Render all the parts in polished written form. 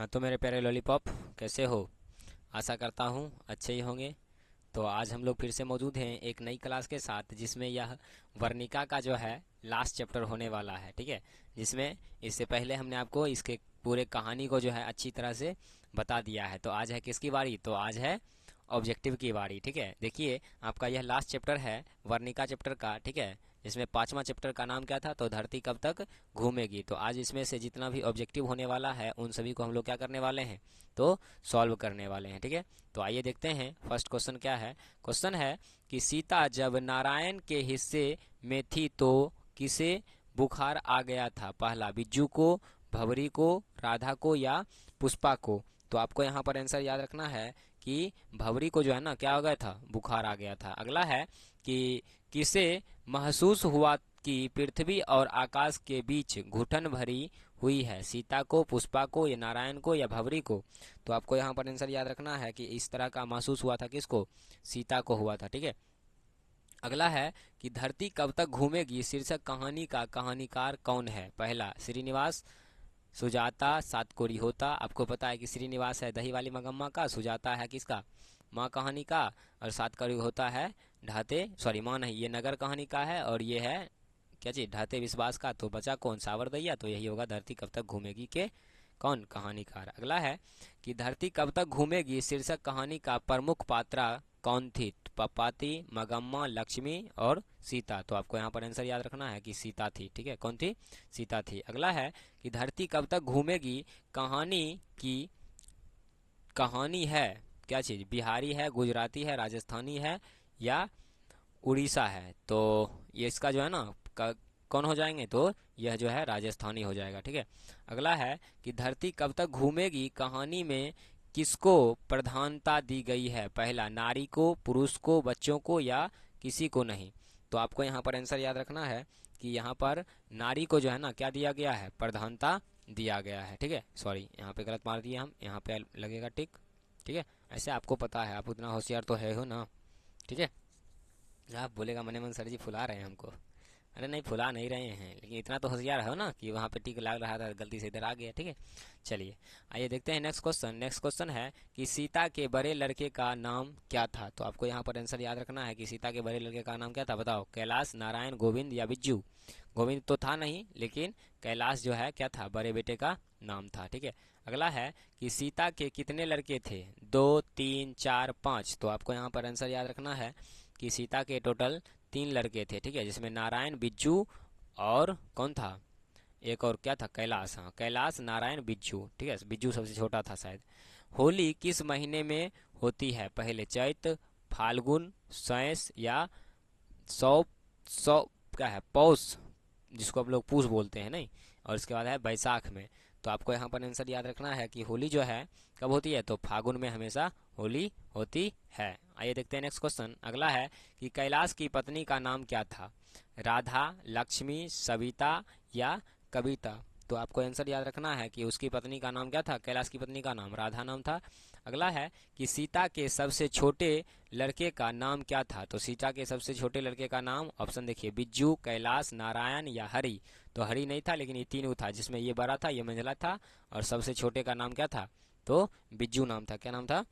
हाँ तो मेरे प्यारे लॉलीपॉप, कैसे हो? आशा करता हूँ अच्छे ही होंगे। तो आज हम लोग फिर से मौजूद हैं एक नई क्लास के साथ, जिसमें यह वर्णिका का जो है लास्ट चैप्टर होने वाला है। ठीक है, जिसमें इससे पहले हमने आपको इसके पूरे कहानी को जो है अच्छी तरह से बता दिया है। तो आज है किसकी बारी? तो आज है ऑब्जेक्टिव की बारी। ठीक है, देखिए आपका यह लास्ट चैप्टर है वर्णिका चैप्टर का। ठीक है, इसमें पांचवा चैप्टर का नाम क्या था? तो धरती कब तक घूमेगी। तो आज इसमें से जितना भी ऑब्जेक्टिव होने वाला है उन सभी को हम लोग क्या करने वाले हैं? तो सॉल्व करने वाले हैं। ठीक है, तो आइए देखते हैं फर्स्ट क्वेश्चन क्या है। क्वेश्चन है कि सीता जब नारायण के हिस्से में थी तो किसे बुखार आ गया था? पहला, बिज्जू को, भवरी को, राधा को या पुष्पा को? तो आपको यहाँ पर आंसर याद रखना है कि भवरी को जो है ना क्या हो गया था? बुखार आ गया था। अगला है कि किसे महसूस हुआ कि पृथ्वी और आकाश के बीच घुटन भरी हुई है? सीता को, पुष्पा को, या नारायण को, या भवरी को? तो आपको यहाँ पर आंसर याद रखना है कि इस तरह का महसूस हुआ था किसको? सीता को हुआ था। ठीक है, अगला है कि धरती कब तक घूमेगी शीर्षक कहानी का कहानीकार कौन है? पहला, श्रीनिवास, सुजाता, सातकोरी होता। आपको पता है कि श्रीनिवास है दही वाली मगम्मा का, सुजाता है किसका? माँ कहानी का, और सातकोरी होता है ढाते, सॉरी माँ नहीं, ये नगर कहानी का है, और ये है क्या चीज? ढाते विश्वास का। तो बचा कौन? सावर दैया। तो यही होगा धरती कब तक घूमेगी के कौन? कहानीकार। अगला है कि धरती कब तक घूमेगी शीर्षक कहानी का प्रमुख पात्रा कौन थी? पपाती, मगम्मा, लक्ष्मी और सीता। तो आपको यहाँ पर आंसर याद रखना है कि सीता थी। ठीक है, कौन थी? सीता थी। अगला है कि धरती कब तक घूमेगी कहानी की कहानी है क्या चीज? बिहारी है, गुजराती है, राजस्थानी है या उड़ीसा है? तो ये इसका जो है ना कौन हो जाएंगे? तो यह जो है राजस्थानी हो जाएगा। ठीक है, अगला है कि धरती कब तक घूमेगी कहानी में किसको प्रधानता दी गई है? पहला, नारी को, पुरुष को, बच्चों को या किसी को नहीं? तो आपको यहाँ पर आंसर याद रखना है कि यहाँ पर नारी को जो है ना क्या दिया गया है? प्रधानता दिया गया है। ठीक है, सॉरी यहाँ पे गलत मार दिए हम, यहाँ पे लगेगा टिक। ठीक है, ऐसे आपको पता है, आप उतना होशियार तो है हो ना। ठीक है, आप बोलेगा मने मन सर जी फुला रहे हैं हमको। अरे नहीं, फुला नहीं रहे हैं, लेकिन इतना तो होशियार हो ना कि वहाँ पे टिक लग रहा था, गलती से इधर आ गया। ठीक है, चलिए आइए देखते हैं नेक्स्ट क्वेश्चन। नेक्स्ट क्वेश्चन है कि सीता के बड़े लड़के का नाम क्या था? तो आपको यहाँ पर आंसर याद रखना है कि सीता के बड़े लड़के का नाम क्या था? बताओ, कैलाश, नारायण, गोविंद या बिज्जू? गोविंद तो था नहीं, लेकिन कैलाश जो है क्या था? बड़े बेटे का नाम था। ठीक है, अगला है कि सीता के कितने लड़के थे? 2, 3, 4, 5? तो आपको यहाँ पर आंसर याद रखना है कि सीता के टोटल 3 लड़के थे। ठीक है, जिसमें नारायण, बिज्जू और कौन था? एक और क्या था? कैलाश। हाँ, कैलाश, नारायण, बिज्जू। ठीक है, बिज्जू सबसे छोटा था शायद। होली किस महीने में होती है? पहले चैत, फाल्गुन, सैंस या सौ सौ क्या है? पौष, जिसको हम लोग पूस बोलते हैं नहीं, और इसके बाद है बैसाख में। तो आपको यहाँ पर आंसर याद रखना है कि होली जो है कब होती है? तो फागुन में हमेशा होली होती है। आइए देखते हैं नेक्स्ट क्वेश्चन। अगला है कि कैलाश की पत्नी का नाम क्या था? राधा, लक्ष्मी, सविता या कविता? तो आपको आंसर याद रखना है कि उसकी पत्नी का नाम क्या था? कैलाश की पत्नी का नाम राधा नाम था। अगला है कि सीता के सबसे छोटे लड़के का नाम क्या था? तो सीता के सबसे छोटे लड़के का नाम, ऑप्शन देखिए, बिज्जू, कैलाश, नारायण या हरि? तो हरि नहीं था, लेकिन ये तीनों था, जिसमें ये बड़ा था, ये मंझला था, और सबसे छोटे का नाम क्या था? तो बिज्जू नाम था। क्या नाम था?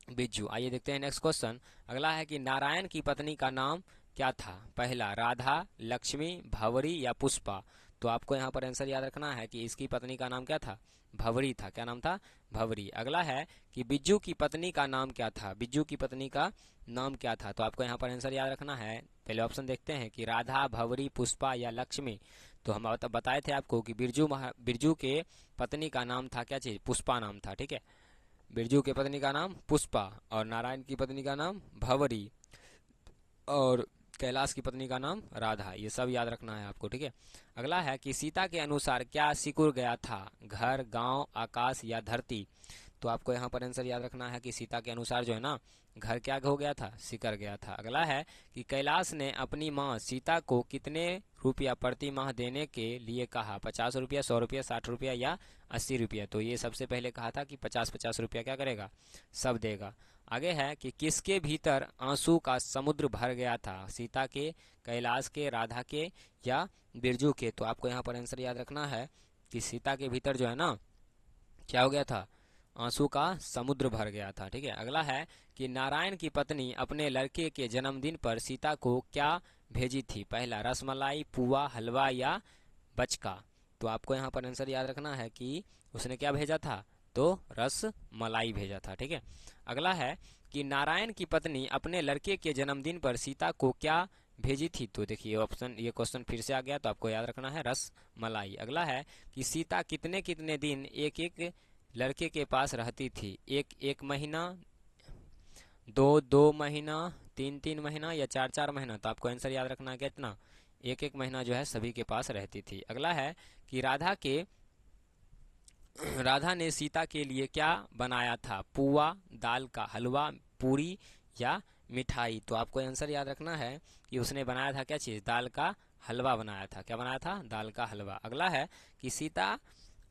बिज्जू। आइए देखते हैं नेक्स्ट क्वेश्चन। अगला है कि नारायण की पत्नी का नाम क्या था? पहला, राधा, लक्ष्मी, भंवरी या पुष्पा? तो आपको यहाँ पर आंसर याद रखना है कि इसकी पत्नी का नाम क्या था? भंवरी था। क्या नाम था? भंवरी। अगला है कि बिज्जू की पत्नी का नाम क्या था? बिज्जू की पत्नी का नाम क्या था? तो आपको यहाँ पर आंसर याद रखना है। पहले ऑप्शन देखते हैं कि राधा, भंवरी, पुष्पा या लक्ष्मी? तो हम बताए थे आपको कि बिरजू के पत्नी का नाम था क्या चीज? पुष्पा नाम था। ठीक है, बिरजू की पत्नी का नाम पुष्पा, और नारायण की पत्नी का नाम भंवरी, और कैलाश की पत्नी का नाम राधा। ये सब याद रखना है आपको। ठीक है, अगला है कि सीता के अनुसार क्या सिकुड़ गया था? घर, गांव, आकाश या धरती? तो आपको यहाँ पर आंसर याद रखना है कि सीता के अनुसार जो है ना घर क्या हो गया था? सिकर गया था। अगला है कि कैलाश ने अपनी माँ सीता को कितने रुपया प्रति माह देने के लिए कहा? 50 रुपया, 100 रुपया, 60 रुपया या 80 रुपया? तो ये सबसे पहले कहा था कि 50-50 रुपया क्या करेगा? सब देगा। आगे है कि किसके भीतर आंसू का समुद्र भर गया था? सीता के, कैलाश के, राधा के या बिरजू के? तो आपको यहाँ पर आंसर याद रखना है कि सीता के भीतर जो है ना क्या हो गया था? आंसू का समुद्र भर गया था। ठीक है, अगला है कि नारायण की पत्नी अपने लड़के के जन्मदिन पर सीता को क्या भेजी थी? पहला, रसमलाई, पुआ, हलवा या बचका। तो आपको यहाँ पर आंसर याद रखना है कि उसने क्या भेजा था, तो रस मलाई भेजा था। ठीक है, अगला है कि नारायण की पत्नी अपने लड़के के जन्मदिन पर सीता को क्या भेजी थी? तो देखिए ऑप्शन, ये क्वेश्चन फिर से आ गया, तो आपको याद रखना है रस मलाई। अगला है कि सीता कितने कितने दिन एक एक लड़के के पास रहती थी? एक एक महीना, दो दो महीना, तीन तीन महीना या चार चार महीना? तो आपको आंसर याद रखना है कितना, एक एक महीना जो है सभी के पास रहती थी। अगला है कि राधा ने सीता के लिए क्या बनाया था? पुआ, दाल का हलवा, पूरी या मिठाई? तो आपको आंसर याद रखना है कि उसने बनाया था क्या चीज़, दाल का हलवा बनाया था। क्या बनाया था? दाल का हलवा। अगला है कि सीता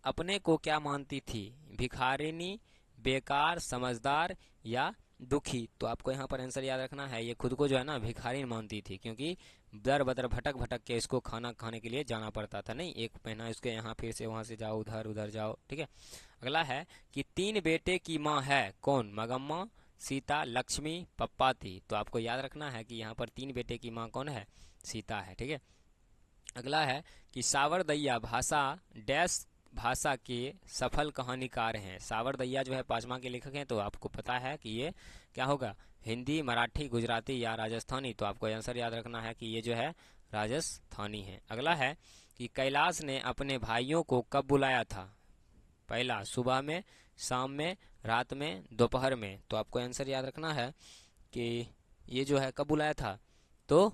अपने को क्या मानती थी? भिखारिनी, बेकार, समझदार या दुखी? तो आपको यहाँ पर आंसर याद रखना है, ये खुद को जो है ना भिखारी मानती थी, क्योंकि दर बदर भटक भटक के इसको खाना खाने के लिए जाना पड़ता था। नहीं, एक महीना इसके यहाँ फिर से वहां से जाओ, उधर उधर जाओ। ठीक है, अगला है कि तीन बेटे की माँ है कौन? मगम्मा, सीता, लक्ष्मी, पप्पाती? तो आपको याद रखना है कि यहाँ पर तीन बेटे की माँ कौन है? सीता है। ठीक है, अगला है कि सावरदैया भाषा डैश भाषा के सफल कहानीकार हैं। सावरदैया जो है पांचवा के लेखक हैं, तो आपको पता है कि ये क्या होगा, हिंदी, मराठी, गुजराती या राजस्थानी? तो आपको आंसर याद रखना है कि ये जो है राजस्थानी है। अगला है कि कैलाश ने अपने भाइयों को कब बुलाया था? पहला, सुबह में, शाम में, रात में, दोपहर में? तो आपको आंसर याद रखना है कि ये जो है कब बुलाया था, तो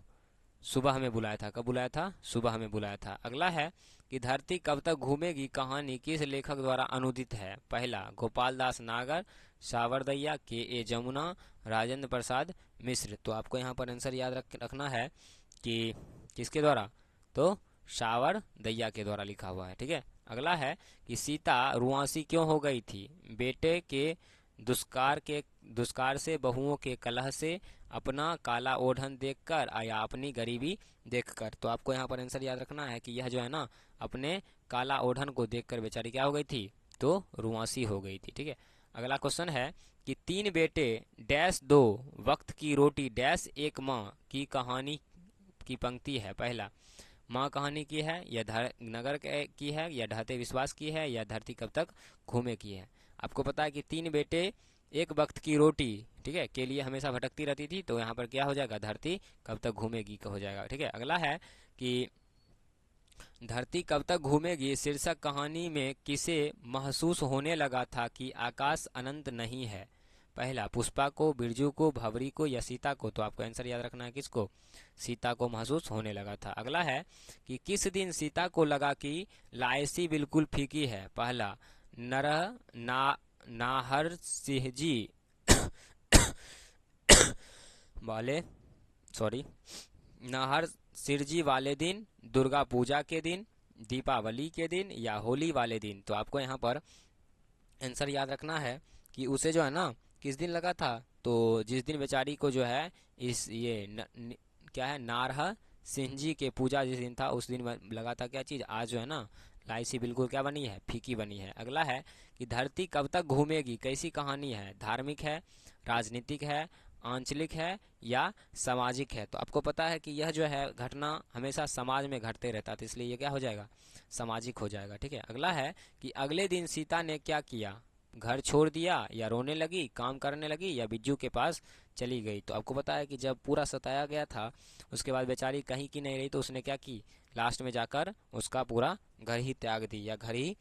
सुबह में बुलाया था। कब बुलाया था? सुबह में बुलाया था। अगला है कि धरती कब तक घूमेगी कहानी किस लेखक द्वारा अनुदित है? पहला, गोपाल दास नागर, सावरदैया, के ए जमुना, राजेंद्र प्रसाद मिश्र? तो आपको यहाँ पर आंसर याद रखना है कि किसके द्वारा, तो सावरदैया के द्वारा लिखा हुआ है। ठीक है, अगला है कि सीता रुआंसी क्यों हो गई थी? बेटे के दुष्कार से, बहुओं के कलह से, अपना काला ओढ़न देखकर या अपनी गरीबी देखकर? तो आपको यहाँ पर आंसर याद रखना है कि यह जो है ना अपने काला ओढ़न को देखकर बेचारी क्या हो गई थी, तो रुआंसी हो गई थी। ठीक है, अगला क्वेश्चन है कि तीन बेटे डैश दो वक्त की रोटी डैश एक माँ की कहानी की पंक्ति है? पहला, माँ कहानी की है, या नगर की है, या ढहते विश्वास की है, या धरती कब तक घूमे की है? आपको पता है कि तीन बेटे एक वक्त की रोटी, ठीक है, के लिए हमेशा भटकती रहती थी, तो यहाँ पर क्या हो जाएगा, धरती कब तक घूमेगी का हो जाएगा। ठीक है, अगला है कि धरती कब तक घूमेगी शीर्षक कहानी में किसे महसूस होने लगा था कि आकाश अनंत नहीं है? पहला, पुष्पा को, बिरजू को, भवरी को या सीता को? तो आपको आंसर याद रखना है किसको, सीता को महसूस होने लगा था। अगला है कि किस दिन सीता को लगा कि लायसी बिल्कुल फीकी है? पहला, नरह ना नाहर सिंह जी वाले, सॉरी, नाहर सिरजी वाले दिन, दुर्गा पूजा के दिन, दीपावली के दिन या होली वाले दिन? तो आपको यहाँ पर आंसर याद रखना है कि उसे जो है ना किस दिन लगा था, तो जिस दिन बेचारी को जो है इस ये क्या है, नारह सिंह जी के पूजा जिस दिन था उस दिन लगा था क्या चीज़, आज जो है ना लाइसी बिल्कुल क्या बनी है, फीकी बनी है। अगला है कि धरती कब तक घूमेगी कैसी कहानी है? धार्मिक है, राजनीतिक है, आंचलिक है या सामाजिक है? तो आपको पता है कि यह जो है घटना हमेशा समाज में घटते रहता था, इसलिए ये क्या हो जाएगा, सामाजिक हो जाएगा। ठीक है, अगला है कि अगले दिन सीता ने क्या किया? घर छोड़ दिया, या रोने लगी, काम करने लगी, या बिज्जू के पास चली गई? तो आपको पता है कि जब पूरा सताया गया था उसके बाद बेचारी कहीं की नहीं रही, तो उसने क्या की, लास्ट में जाकर उसका पूरा घर ही त्याग दी या घर ही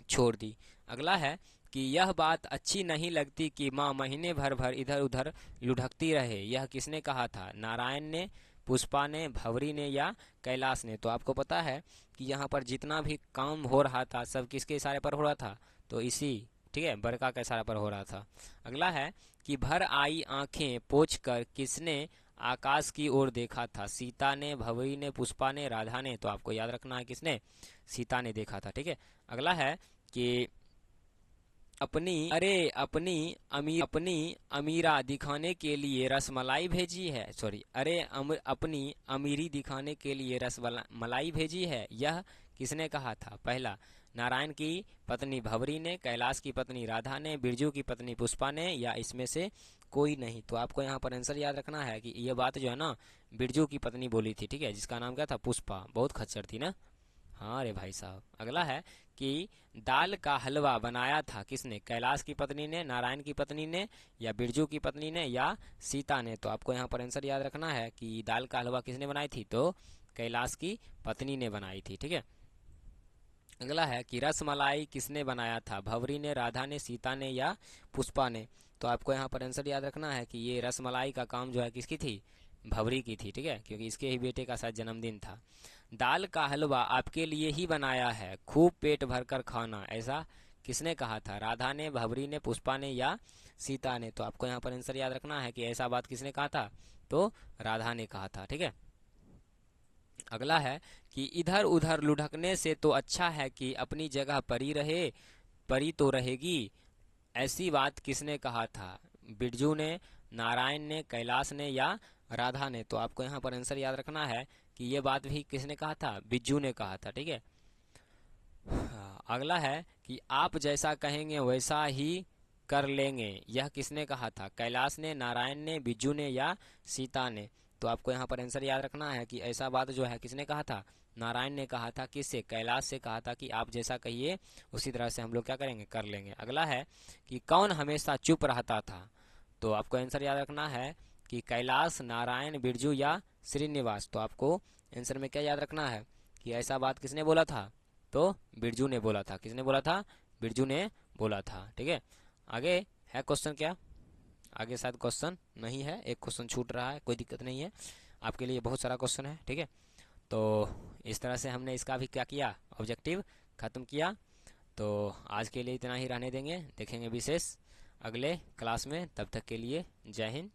छोड़ दी। अगला है कि यह बात अच्छी नहीं लगती कि माँ महीने भर भर इधर उधर लुढ़कती रहे, यह किसने कहा था? नारायण ने, पुष्पा ने, भवरी ने या कैलाश ने? तो आपको पता है कि यहाँ पर जितना भी काम हो रहा था सब किसके इशारे पर हो रहा था, तो इसी, ठीक है, बरका के इशारे पर हो रहा था। अगला है कि भर आई आंखें पोंछ कर किसने आकाश की ओर देखा था? सीता ने, भवरी ने, पुष्पा ने, राधा ने? तो आपको याद रखना है किसने, सीता ने देखा था। ठीक है, अगला है कि अपनी अमीरा दिखाने के लिए रसमलाई भेजी है, सॉरी, अपनी अमीरी दिखाने के लिए रसमलाई भेजी है, यह किसने कहा था? पहला, नारायण की पत्नी भंवरी ने, कैलाश की पत्नी राधा ने, बिरजू की पत्नी पुष्पा ने, या इसमें से कोई नहीं। तो आपको यहाँ पर आंसर याद रखना है कि ये बात जो है ना बिरजू की पत्नी बोली थी, ठीक है, जिसका नाम क्या था, पुष्पा। बहुत खच्चर थी ना। हाँ रे भाई साहब। अगला है कि दाल का हलवा बनाया था किसने, कैलाश की पत्नी ने, नारायण की पत्नी ने, या बिरजू की पत्नी ने, या सीता ने। तो आपको यहाँ पर आंसर याद रखना है कि दाल का हलवा किसने बनाई थी, तो कैलाश की पत्नी ने बनाई थी, ठीक है। अगला है कि रस मलाई किसने बनाया था, भंवरी ने, राधा ने, सीता ने, या पुष्पा ने। तो आपको यहाँ पर आंसर याद रखना है कि ये रस मलाई का काम जो है किसकी थी, भंवरी की थी, ठीक है, क्योंकि इसके ही बेटे का शायद जन्मदिन था। दाल का हलवा आपके लिए ही बनाया है, खूब पेट भरकर खाना, ऐसा किसने कहा था, राधा ने, भंवरी ने, पुष्पा ने, या सीता ने। तो आपको यहाँ पर आंसर याद रखना है कि ऐसा बात किसने कहा था, तो राधा ने कहा था, ठीक है। अगला है कि इधर उधर लुढ़कने से तो अच्छा है कि अपनी जगह परी रहे, परी तो रहेगी, ऐसी बात किसने कहा था, बिरजू ने, नारायण ने, कैलाश ने, या राधा ने। तो आपको यहाँ पर आंसर याद रखना है कि ये बात भी किसने कहा था, बिरजू ने कहा था, ठीक है। हाँ, अगला है कि आप जैसा कहेंगे वैसा ही कर लेंगे, यह किसने कहा था, कैलाश ने, नारायण ने, बिरजू ने, या सीता ने। तो आपको यहाँ पर आंसर याद रखना है कि ऐसा बात जो है किसने कहा था, नारायण ने कहा था। किससे, कैलाश से कहा था कि आप जैसा कहिए उसी तरह से हम लोग क्या करेंगे, कर लेंगे। अगला है कि कौन हमेशा चुप रहता था। तो आपको आंसर याद रखना है कि कैलाश, नारायण, बिरजू, या श्रीनिवास। तो आपको आंसर में क्या याद रखना है कि ऐसा बात किसने बोला था, तो बिरजू ने बोला था। किसने बोला था, बिरजू ने बोला था, ठीक है। आगे है क्वेश्चन क्या, आगे शायद क्वेश्चन नहीं है, एक क्वेश्चन छूट रहा है, कोई दिक्कत नहीं है, आपके लिए बहुत सारा क्वेश्चन है, ठीक है। तो इस तरह से हमने इसका भी क्या किया, ऑब्जेक्टिव खत्म किया। तो आज के लिए इतना ही रहने देंगे, देखेंगे विशेष अगले क्लास में। तब तक के लिए जय हिंद।